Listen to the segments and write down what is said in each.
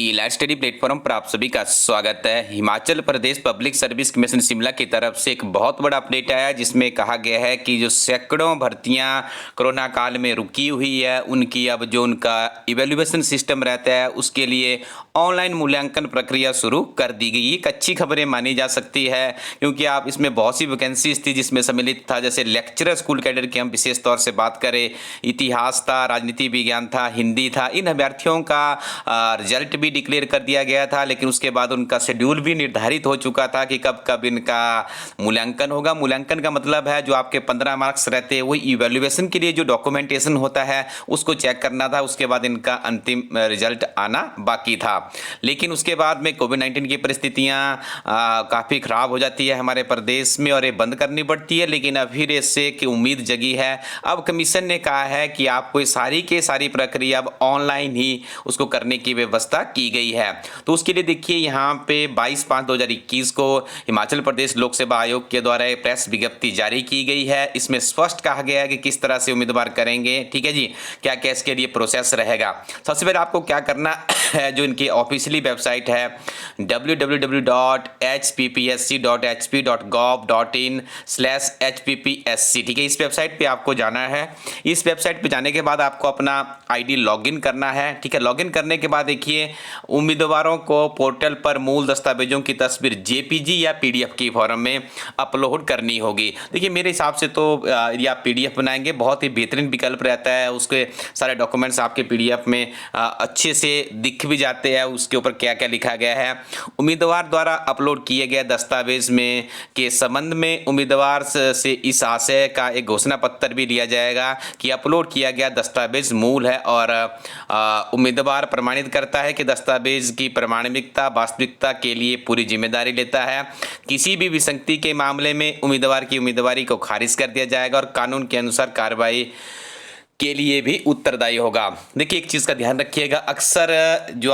ई live study platform पर आप सभी का स्वागत है। Himachal Pradesh public service commission Shimla की तरफ से एक बहुत बड़ा अपडेट आया जिसमें कहा गया है कि जो सैकड़ों भर्तियां कोरोना काल में रुकी हुई है उनकी अब जो उनका इवैल्यूएशन सिस्टम रहता है उसके लिए ऑनलाइन मूल्यांकन प्रक्रिया शुरू कर दी गई। एक अच्छी खबरें मानी जा सकती है क्योंकि आप इसमें बहुत सी वैकेंसीज थी जिसमें सम्मिलित था, जैसे लेक्चरर स्कूल कैडर की हम विशेष तौर से बात करें, इतिहास था, राजनीति विज्ञान था, हिंदी था। इन अभ्यर्थियों का रिजल्ट भी डिक्लेयर कर दिया गया था, लेकिन उसके बाद उनका शेड्यूल भी निर्धारित हो चुका था कि कब कब इनका मूल्यांकन होगा। मूल्यांकन का मतलब है जो आपके 15 मार्क्स रहते हैं वही इवैल्यूएशन के लिए जो डॉक्यूमेंटेशन होता है उसको चेक करना था, उसके बाद इनका अंतिम रिजल्ट आना बाकी था। लेकिन उसके बाद में कोविड-19 की परिस्थितियां काफ़ी ख़राब हो जाती है हमारे प्रदेश में और ये बंद करनी पड़ती है, लेकिन अभी इससे की उम्मीद जगी है। अब कमीशन ने कहा है कि आपको सारी के सारी प्रक्रिया अब ऑनलाइन ही उसको करने की व्यवस्था की गई है। तो उसके लिए देखिए यहाँ पे 22/5/2021 को हिमाचल प्रदेश लोक सेवा आयोग के द्वारा एक प्रेस विज्ञप्ति जारी की गई है। इसमें स्पष्ट कहा गया है कि किस तरह से उम्मीदवार करेंगे, ठीक है जी, क्या क्या इसके लिए प्रोसेस रहेगा। सबसे पहले आपको क्या करना है, जो इनकी ऑफिशियली वेबसाइट है www.hppsc.hp.gov.in/hppsc, ठीक है, इस वेबसाइट पे आपको जाना है। इस वेबसाइट पे जाने के बाद आपको अपना आईडी लॉगिन करना है, ठीक है। लॉगिन करने के बाद देखिए उम्मीदवारों को पोर्टल पर मूल दस्तावेजों की तस्वीर जेपीजी या पीडीएफ की फॉर्म में अपलोड करनी होगी। देखिए मेरे हिसाब से तो यदि आप पीडीएफ बनाएंगे बहुत ही बेहतरीन विकल्प रहता है, उसके सारे डॉक्यूमेंट्स आपके पीडीएफ में अच्छे से दिख भी जाते हैं, उसके ऊपर क्या क्या लिखा गया है। उम्मीदवार द्वारा अपलोड किए गए दस्तावेज में के संबंध में उम्मीदवार से इस आशय का एक घोषणा पत्र भी लिया जाएगा कि अपलोड किया गया दस्तावेज मूल है और उम्मीदवार प्रमाणित करता है कि दस्तावेज की प्रमाणिकता वास्तविकता के लिए पूरी जिम्मेदारी लेता है। किसी भी विसंगति के मामले में उम्मीदवार की उम्मीदवारी को खारिज कर दिया जाएगा और कानून के अनुसार कार्रवाई के लिए भी उत्तरदायी होगा। देखिए एक चीज़ का ध्यान रखिएगा, अक्सर जो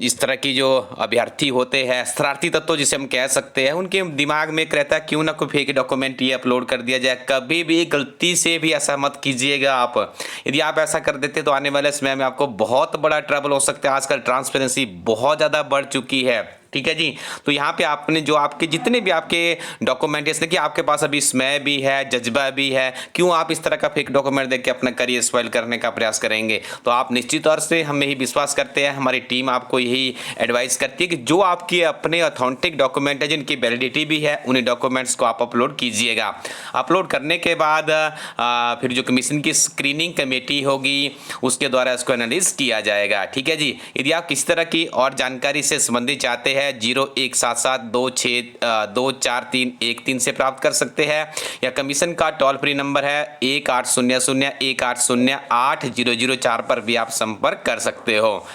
इस तरह की जो अभ्यर्थी होते हैं, शरारती तत्व जिसे हम कह सकते हैं, उनके दिमाग में एक रहता है क्यों ना कोई फेक डॉक्यूमेंट ये अपलोड कर दिया जाए। कभी भी गलती से भी ऐसा मत कीजिएगा आप। यदि आप ऐसा कर देते तो आने वाले समय में आपको बहुत बड़ा ट्रबल हो सकता है। आजकल ट्रांसपेरेंसी बहुत ज़्यादा बढ़ चुकी है, ठीक है जी। तो यहाँ पे आपने जो आपके जितने भी आपके डॉक्यूमेंटेशन कि आपके पास अभी समय भी है, जज्बा भी है, क्यों आप इस तरह का फेक डॉक्यूमेंट देख के अपना करियर स्पॉइल करने का प्रयास करेंगे। तो आप निश्चित तौर से हम यही विश्वास करते हैं, हमारी टीम आपको यही एडवाइस करती है कि जो आपके अपने ऑथेंटिक डॉक्यूमेंट है जिनकी वैलिडिटी भी है उन्हीं डॉक्यूमेंट्स को आप अपलोड कीजिएगा। अपलोड करने के बाद फिर जो कमीशन की स्क्रीनिंग कमेटी होगी उसके द्वारा इसको एनालिज किया जाएगा, ठीक है जी। यदि आप किसी तरह की और जानकारी से संबंधित चाहते हैं 0177262431 से प्राप्त कर सकते हैं, या कमीशन का टोल फ्री नंबर है 1800180800 पर भी आप संपर्क कर सकते हो।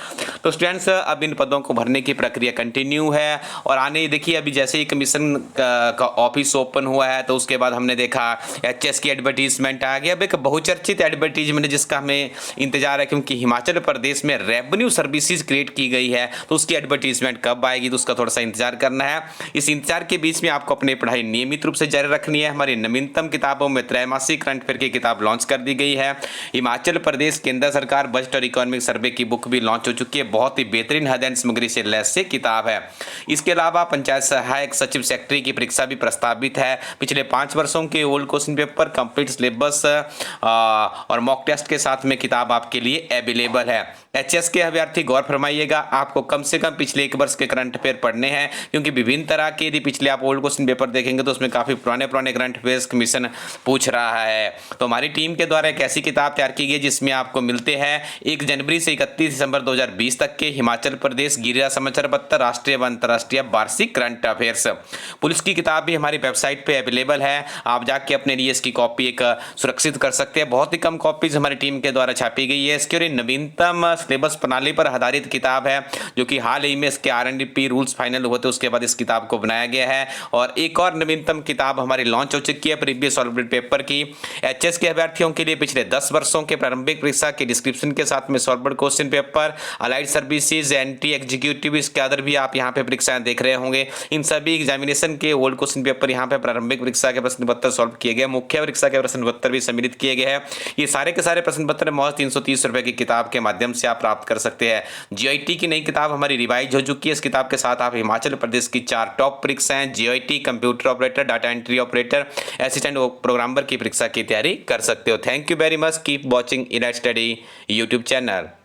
तो स्टूडेंट्स अब इन पदों को भरने की प्रक्रिया कंटिन्यू है और आने देखिए अभी जैसे ही कमीशन का ऑफिस ओपन हुआ है तो उसके बाद हमने देखा एचएस की एडवर्टीजमेंट आ गया। अब एक बहुचर्चित एडवर्टीजमेंट जिसका हमें इंतजार है क्योंकि हिमाचल प्रदेश में रेवेन्यू सर्विसेज क्रिएट की गई है, तो उसकी एडवर्टीजमेंट कब आएगी तो उसका थोड़ा सा इंतजार करना है। इस इंतजार के बीच में आपको अपनी पढ़ाई नियमित रूप से जारी रखनी है। हमारी नवीनतम किताबों में त्रैमासिक करंट अफेयर की किताब लॉन्च कर दी गई है। हिमाचल प्रदेश केंद्र सरकार बजट और इकोनॉमिक सर्वे की बुक भी लॉन्च हो चुकी है। बहुत ही बेहतरीन अध्ययन सामग्री से लैस से किताब है। इसके अलावा पंचायत सहायक सचिव सेक्रेटरी की परीक्षा भी प्रस्तावित है। पिछले 5 वर्षों के old question paper, complete syllabus और मॉक टेस्ट के साथ में किताब आपके लिए अवेलेबल है। एचएस के अभ्यर्थी गौर फरमाइएगा, आपको कम से कम पिछले 1 वर्ष के करंट अफेयर पढ़ने हैं क्योंकि विभिन्न तरह के यदि पिछले आप ओल्ड क्वेश्चन पेपर देखेंगे तो उसमें काफी पुराने करंट अफेयर्स कमीशन पूछ रहा है। तो हमारी टीम के द्वारा एक ऐसी किताब तैयार की गई जिसमें आपको मिलते हैं 1 जनवरी से 31 दिसंबर 2020 तक के हिमाचल प्रदेश गिरिराज समाचार पत्र, राष्ट्रीय व अंतर्राष्ट्रीय वार्षिक करंट अफेयर्स। पुलिस की किताब भी हमारी वेबसाइट पे अवेलेबल है, आप जाके अपने लिए इसकी कॉपी एक सुरक्षित कर सकते हैं। बहुत ही कम कॉपीज हमारी टीम के द्वारा छापी गई है। इसके और नवीनतम सिलेबस प्रणाली पर आधारित किताब है जो कि हाल ही में इसके R&D रूल्स फाइनल हुए थे उसके बाद इस किताब को बनाया गया है। और एक और नवीनतम किताब हमारी लॉन्च हो चुकी है प्रीवियस सॉल्वड पेपर की। एचएस के अभ्यर्थियों के लिए पिछले 10 वर्षों के प्रारंभिक परीक्षा के डिस्क्रिप्शन के साथ में solved question paper, allied services, entry executive, इसके अदर भी आप यहाँ पे परीक्षाएं देख रहे होंगे। इन सभी एग्जामिनेशन के ओल्ड क्वेश्चन पेपर यहाँ पे प्रारंभिक परीक्षा के प्रश्न पत्र सॉल्व किए गए, मुख्य परीक्षा के प्रश्न पत्र भी सम्मिलित किए गए हैं। ये सारे के सारे प्रश्न पत्र महज 330 रुपए की किताब के माध्यम से आप प्राप्त कर सकते हैं। जीआईटी की नई किताब हमारी रिवाइज हो चुकी है। इस किताब के साथ आप हिमाचल प्रदेश की 4 टॉप परीक्षाएं GIT, computer operator, data entry operator, assistant programmer की परीक्षा की तैयारी कर सकते हो। Thank you very much, keep watching inner study YouTube channel.